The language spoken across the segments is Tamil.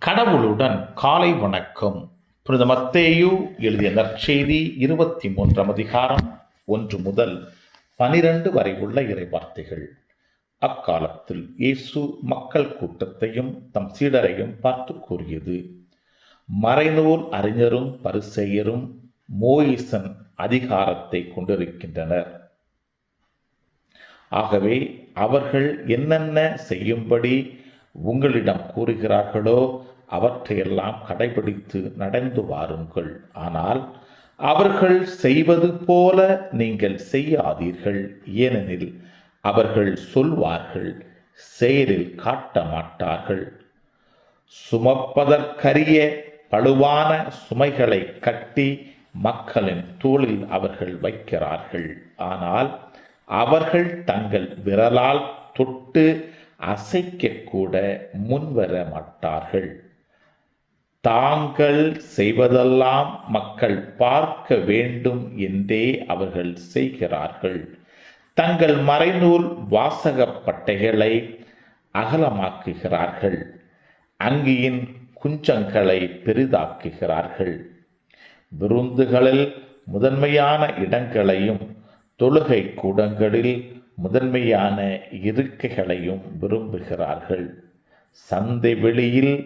கடவுளுடன் காலை வணக்கம். புனித மத்தேயு எழுதிய நற்செய்தி 23 அதிகாரம் 1 முதல் 12 வரை உள்ள இறைவார்த்தைகள். அக்காலத்தில் இயேசு மக்கள் கூட்டத்தையும் தம் சீடரையும் பார்த்து கூறியது: மறைநூல் அறிஞரும் பரிசேயரும் மோயிசன் அதிகாரத்தை கொண்டிருக்கின்றனர். ஆகவே அவர்கள் என்னென்ன செய்யும்படி உங்களிடம் கூறுகிறார்களோ அவற்றையெல்லாம் கடைபிடித்து நடந்து வாருங்கள். ஆனால் அவர்கள் செய்வது போல நீங்கள் செய்யாதீர்கள். ஏனெனில் அவர்கள் சொல்வார்கள், செயலில் காட்ட மாட்டார்கள். சுமப்பதற்கரிய பழுவான சுமைகளை கட்டி மக்களின் தோளில் அவர்கள் வைக்கிறார்கள். ஆனால் அவர்கள் தங்கள் விரலால் தொட்டு அசைக்கக்கூட முன்வர மாட்டார்கள். தாங்கள் செய்வதெல்லாம் மக்கள் பார்க்க வேண்டும் என்றே அவர்கள் செய்கிறார்கள். தங்கள் மறைநூல் வாசக பட்டைகளை அகலமாக்குகிறார்கள். அங்கியின் குஞ்சங்களை பெரிதாக்குகிறார்கள். விருந்துகளில் முதன்மையான இடங்களையும் தொழுகை கூடங்களில் முதன்மையான இருக்கைகளையும் விரும்புகிறார்கள். சந்தை வெளியில்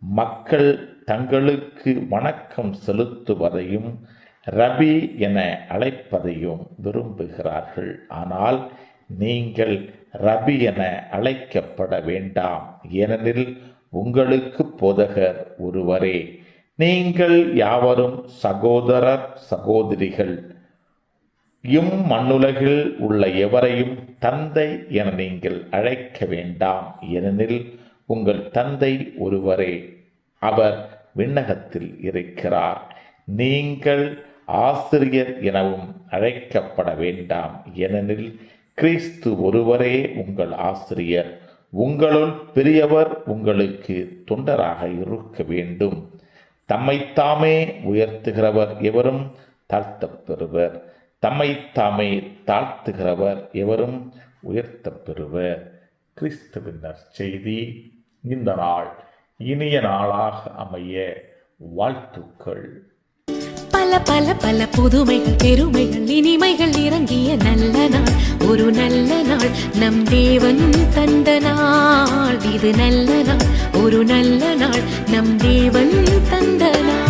மக்கள் தங்களுக்கு வணக்கம் செலுத்துவதையும் ரபி என அழைப்பதையும் விரும்புகிறார்கள். ஆனால் நீங்கள் ரபி என அழைக்கப்பட வேண்டாம், ஏனெனில் உங்களுக்கு போதகர் ஒருவரே. நீங்கள் யாவரும் சகோதரர் சகோதரிகள். மண்ணுலகில் உள்ள எவரையும் தந்தை என நீங்கள் அழைக்க வேண்டாம், ஏனெனில் உங்கள் தந்தை ஒருவரே, அவர் விண்ணகத்தில் இருக்கிறார். நீங்கள் ஆசிரியர் எனவும் அழைக்கப்பட வேண்டாம், ஏனெனில் கிறிஸ்து ஒருவரே உங்கள் ஆசிரியர். உங்களுள் பெரியவர் உங்களுக்கு தொண்டராக இருக்க வேண்டும். தம்மைத்தாமே உயர்த்துகிறவர் எவரும் தாழ்த்தப் பெறுவர். தம்மைத்தாமே தாழ்த்துகிறவர் எவரும் உயர்த்தப் பெறுவர். கிறிஸ்துவின் நற்செய்தி. இந்த நாள் இனிய நாளாக அமைய வாழ்த்துக்கள். பல பல பல புதுமைகள் பெருமைகள் இனிமைகள் இறங்கிய நல்ல நாள், ஒரு நல்ல நாள், நம் தேவன் தந்த நாள். இது நல்ல நாள், ஒரு நல்ல நாள், நம் தேவன் தந்த நாள்.